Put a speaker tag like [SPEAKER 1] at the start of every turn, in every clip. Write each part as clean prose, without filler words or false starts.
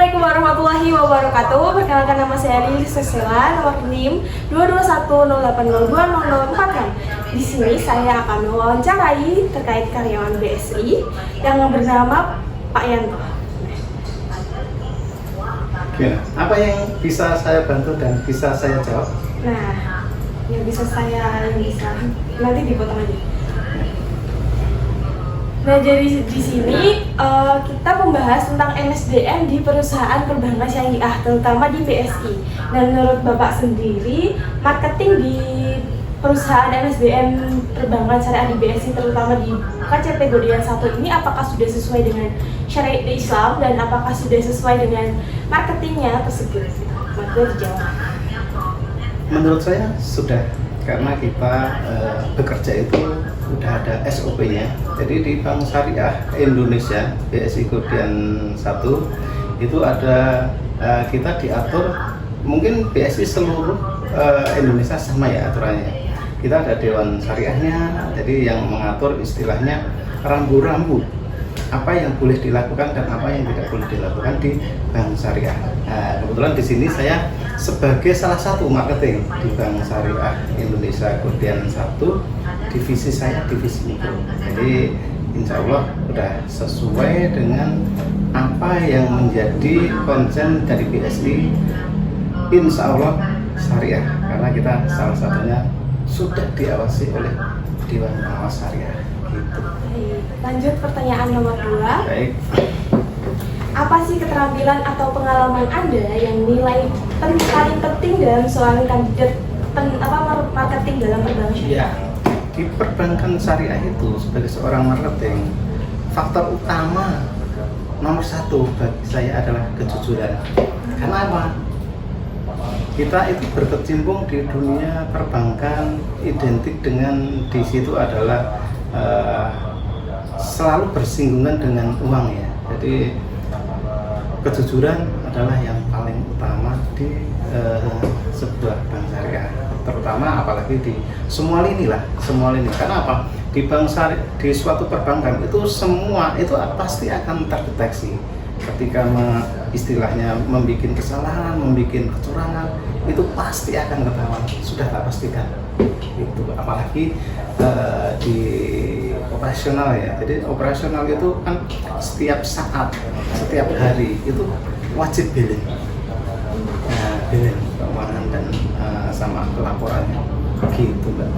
[SPEAKER 1] Assalamualaikum warahmatullahi wabarakatuh. Perkenalkan, nama saya Lilis Sesela, nomor NIM 22108020046. Di sini saya akan mewawancarai terkait karyawan BSI yang bernama Pak Yanto.
[SPEAKER 2] Gimana? Apa yang bisa saya bantu dan bisa saya jawab?
[SPEAKER 1] Nah, yang bisa nanti dipotong aja. Nah, jadi di sini kita membahas tentang MSDM di perusahaan perbankan syariah, terutama di BSI. Dan menurut Bapak sendiri, marketing di perusahaan MSDM perbankan syariah di BSI, terutama di KCP Godean 1 ini, apakah sudah sesuai dengan syariat Islam dan apakah sudah sesuai dengan marketingnya tersebut? Maka dijawab.
[SPEAKER 2] Menurut saya sudah, karena kita bekerja itu udah ada SOP-nya. Jadi di Bank Syariah Indonesia BSI Godean 1 itu ada kita diatur, mungkin BSI seluruh Indonesia sama ya aturannya. Kita ada Dewan Syariahnya, jadi yang mengatur istilahnya rambu-rambu apa yang boleh dilakukan dan apa yang tidak boleh dilakukan di Bank Syariah. Nah, kebetulan di sini saya sebagai salah satu marketing di Bank Syariah Indonesia Godean 1, divisi saya divisi mikro. Jadi insya Allah sudah sesuai dengan apa yang menjadi konsen dari BSI, insya Allah syariah, karena kita salah satunya sudah diawasi oleh Dewan Pengawas Syariah. Gitu.
[SPEAKER 1] Lanjut pertanyaan nomor 2.
[SPEAKER 2] Baik.
[SPEAKER 1] Apa sih keterampilan atau pengalaman Anda yang nilai paling penting dalam seorang kandidat marketing dalam perbankan syariah?
[SPEAKER 2] Ya, di perbankan syariah itu sebagai seorang marketing, faktor utama nomor 1 bagi saya adalah kejujuran. Karena apa? Kita itu berkecimpung di dunia perbankan, identik dengan di situ adalah selalu bersinggungan dengan uang ya. Jadi kejujuran adalah yang paling utama di sebuah bank syariah, terutama apalagi di semua lini. Karena apa? Di bank syariah, di suatu perbankan itu semua itu pasti akan terdeteksi ketika istilahnya membuat kesalahan, membuat kecurangan, itu pasti akan ketahuan, sudah tak pastikan itu. Apalagi di operasional ya. Jadi operasional itu kan setiap saat, setiap hari itu wajib billing. Billing keuangan dan sama laporannya gitu, Mbak.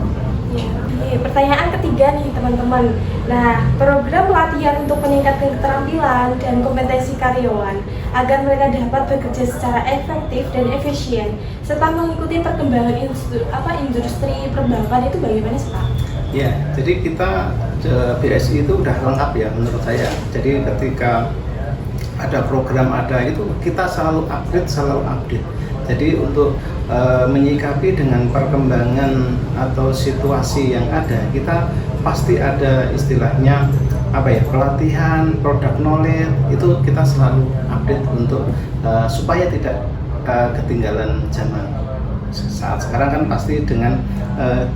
[SPEAKER 1] Ya, pertanyaan ketiga nih teman-teman. Nah, program pelatihan untuk meningkatkan keterampilan dan kompetensi karyawan agar mereka dapat bekerja secara efektif dan efisien serta mengikuti perkembangan industri perbankan itu bagaimana sih, Pak?
[SPEAKER 2] Ya, jadi kita BSI itu udah lengkap ya menurut saya. Jadi ketika ada program itu kita selalu update. Jadi untuk menyikapi dengan perkembangan atau situasi yang ada, kita pasti ada istilahnya pelatihan, product knowledge, itu kita selalu update untuk supaya tidak ketinggalan zaman. Saat sekarang kan pasti dengan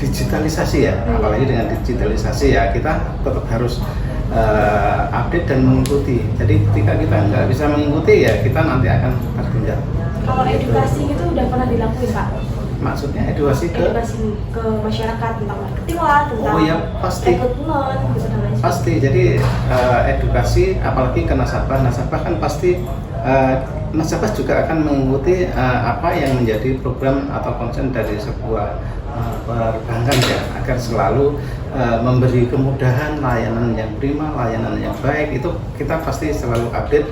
[SPEAKER 2] digitalisasi ya, apalagi dengan digitalisasi ya, kita tetap harus update dan mengikuti. Jadi ketika kita nggak bisa mengikuti ya, kita nanti akan tertinggal.
[SPEAKER 1] Kalau edukasi itu udah pernah dilakuin, Pak?
[SPEAKER 2] Maksudnya edukasi ke
[SPEAKER 1] masyarakat tentang marketing lah, tentang rekrutmen gitu dan lain sebagainya.
[SPEAKER 2] Pasti. Jadi edukasi apalagi ke nasabah kan pasti nasabah juga akan mengikuti apa yang menjadi program atau konsen dari sebuah perbankan ya, agar selalu memberi kemudahan, layanan yang prima, layanan yang baik. Itu kita pasti selalu update.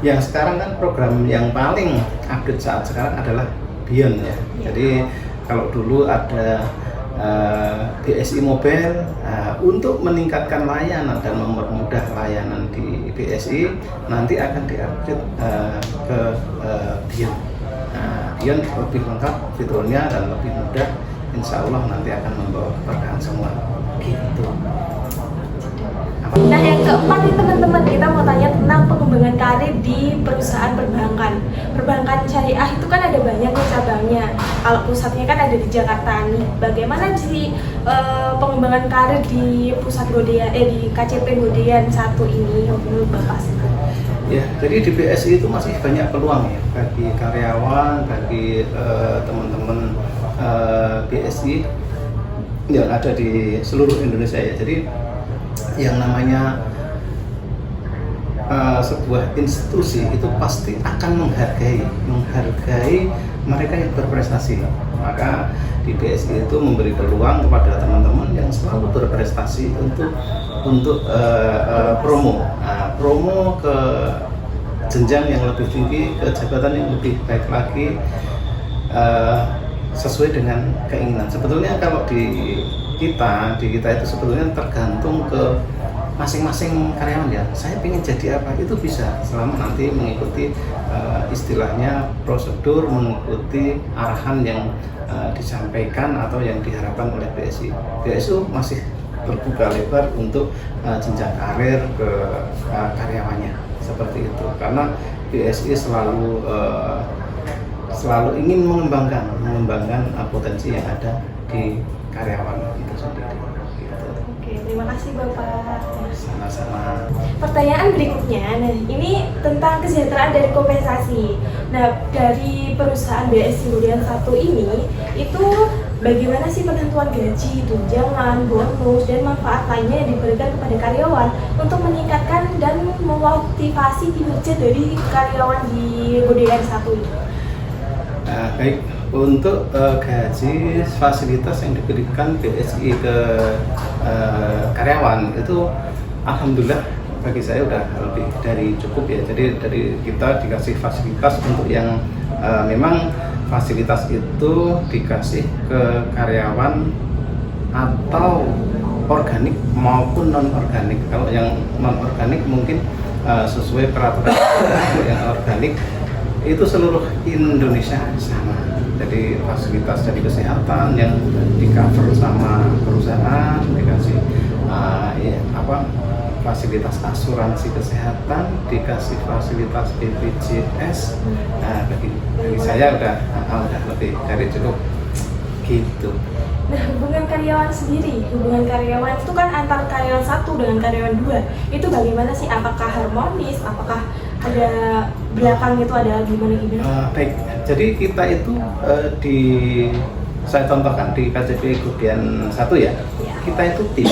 [SPEAKER 2] Yang sekarang kan program yang paling update saat sekarang adalah Beyond ya. Jadi kalau dulu ada BSI Mobile, untuk meningkatkan layanan dan mempermudah layanan di BSI, nanti akan diupdate ke Beyond. Beyond lebih lengkap fiturnya dan lebih mudah, insya Allah nanti akan membawa keberkahan semua gitu.
[SPEAKER 1] Nah, yang keempat nih teman-teman, kita mau tanya tentang pengembangan karir di perusahaan perbankan. Perbankan syariah itu kan ada banyak nih cabangnya. Kalau pusatnya kan ada di Jakarta nih. Bagaimana sih pengembangan karir di pusat Godean, di KCP Godean 1 ini menurut Bapak?
[SPEAKER 2] Ya, jadi di BSI itu masih banyak peluang ya bagi karyawan, bagi teman-teman BSI yang ada di seluruh Indonesia ya. Jadi yang namanya sebuah institusi itu pasti akan menghargai mereka yang berprestasi. Maka di BSI itu memberi peluang kepada teman-teman yang selalu berprestasi untuk promo ke jenjang yang lebih tinggi, ke jabatan yang lebih baik lagi, sesuai dengan keinginan. Sebetulnya kalau di kita itu sebetulnya tergantung ke masing-masing karyawan ya. Saya ingin jadi apa, itu bisa selama nanti mengikuti istilahnya prosedur, mengikuti arahan yang disampaikan atau yang diharapkan oleh BSI. BSI masih terbuka lebar untuk jenjang karir ke karyawannya seperti itu, karena BSI selalu ingin mengembangkan potensi yang ada di karyawan itu sendiri. Gitu.
[SPEAKER 1] Oke, terima kasih Bapak.
[SPEAKER 2] Sama-sama.
[SPEAKER 1] Pertanyaan berikutnya, nah ini tentang kesejahteraan dari kompensasi. Nah, dari perusahaan BSI Kemudian 1 ini, itu bagaimana sih penentuan gaji, tunjangan, bonus, dan manfaat lainnya yang diberikan kepada karyawan untuk meningkatkan dan memotivasi kinerja dari karyawan di Kemudian 1 ini?
[SPEAKER 2] Baik, untuk gaji fasilitas yang diberikan BSI ke karyawan itu alhamdulillah bagi saya udah lebih dari cukup ya. Jadi dari kita dikasih fasilitas untuk yang memang fasilitas itu dikasih ke karyawan atau organik maupun non organik. Kalau yang non organik mungkin sesuai peraturan. Yang organik itu seluruh Indonesia sama. Jadi fasilitas dari kesehatan yang di cover sama perusahaan, dikasih fasilitas asuransi kesehatan, dikasih fasilitas BPJS. Nah, bagi saya udah lebih dari cukup gitu.
[SPEAKER 1] Nah, hubungan karyawan sendiri, hubungan karyawan itu kan antara karyawan 1 dengan karyawan 2 itu bagaimana sih? Apakah harmonis? Apakah ada belakang itu ada gimana?
[SPEAKER 2] Baik, jadi kita itu saya contohkan di KJP Kemudian 1 ya, kita itu tim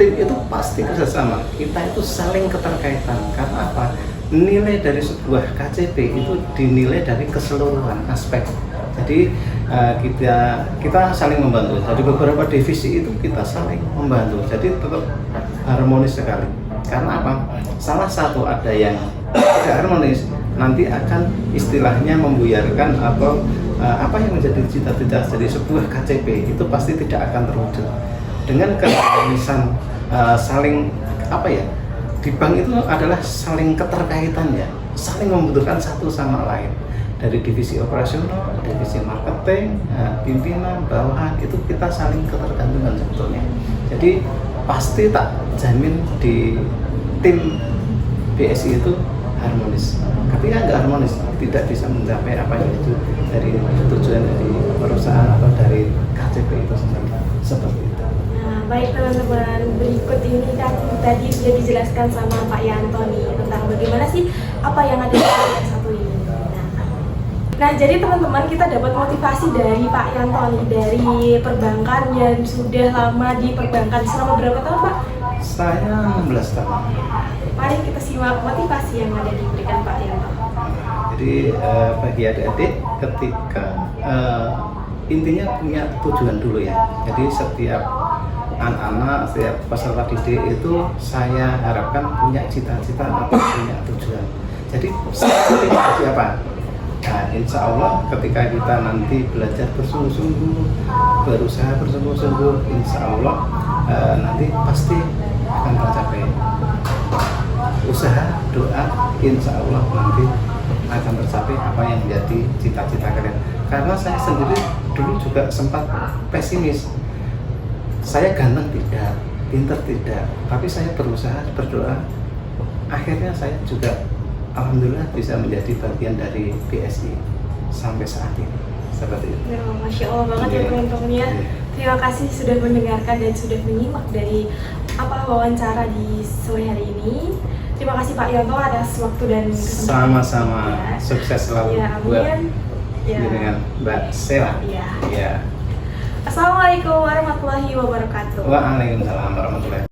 [SPEAKER 2] itu pasti kerjasama, kita itu saling keterkaitan. Karena apa? Nilai dari sebuah KJP itu dinilai dari keseluruhan aspek. Jadi kita saling membantu. Jadi beberapa divisi itu kita saling membantu. Jadi tetap harmonis sekali. Karena apa? Salah satu ada yang tidak harmonis, nanti akan istilahnya membuyarkan atau apa yang menjadi cita-cita dari sebuah KJP itu pasti tidak akan terwujud. Dengan keharmonisan saling di bank itu adalah saling keterkaitan ya, saling membutuhkan satu sama lain. Dari divisi operasional, divisi marketing, pimpinan, bawahan itu kita saling ketergantungan sebetulnya. Jadi pasti tak jamin di tim BSI itu harmonis. Ketika nggak harmonis, tidak bisa mencapai apa yang itu dari tujuan dari perusahaan atau dari KJP itu sendiri. Seperti itu.
[SPEAKER 1] Nah, baik teman-teman, berikut ini kan tadi sudah dijelaskan sama Pak Yanto nih tentang bagaimana sih apa yang ada di Kemudian 1 ini. Nah, jadi teman-teman, kita dapat motivasi dari Pak Yanto nih, dari perbankan yang sudah lama di perbankan. Selama berapa tahun, Pak?
[SPEAKER 2] Saya 16 tahun.
[SPEAKER 1] Mari kita simak motivasi yang ada diberikan Pak Yanto.
[SPEAKER 2] Jadi bagi adik-adik, ketika intinya punya tujuan dulu ya. Jadi setiap anak-anak, setiap peserta didik itu saya harapkan punya cita-cita atau punya tujuan. Jadi seperti apa? Nah, insya Allah ketika kita nanti belajar bersungguh-sungguh, berusaha bersungguh-sungguh, insya Allah nanti pasti akan tercapai. Usaha, doa, insya Allah nanti akan tercapai apa yang menjadi cita-cita kalian. Karena saya sendiri dulu juga sempat pesimis. Saya ganteng tidak, pinter tidak, tapi saya berusaha, berdoa. Akhirnya saya juga alhamdulillah bisa menjadi bagian dari BSI sampai saat ini. Seperti itu.
[SPEAKER 1] Ya, Masya Allah banget ya teman-teman ya. Terima kasih sudah mendengarkan dan sudah menyimak dari wawancara di sore hari ini. Terima kasih Pak Yonto atas waktu dan kesempatan.
[SPEAKER 2] Sama-sama.
[SPEAKER 1] Ya.
[SPEAKER 2] Sukses selalu
[SPEAKER 1] Ya,
[SPEAKER 2] buat
[SPEAKER 1] amin. Ya.
[SPEAKER 2] dengan Mbak Sela.
[SPEAKER 1] Ya.
[SPEAKER 2] Ya.
[SPEAKER 1] Assalamualaikum warahmatullahi wabarakatuh.
[SPEAKER 2] Waalaikumsalam warahmatullahi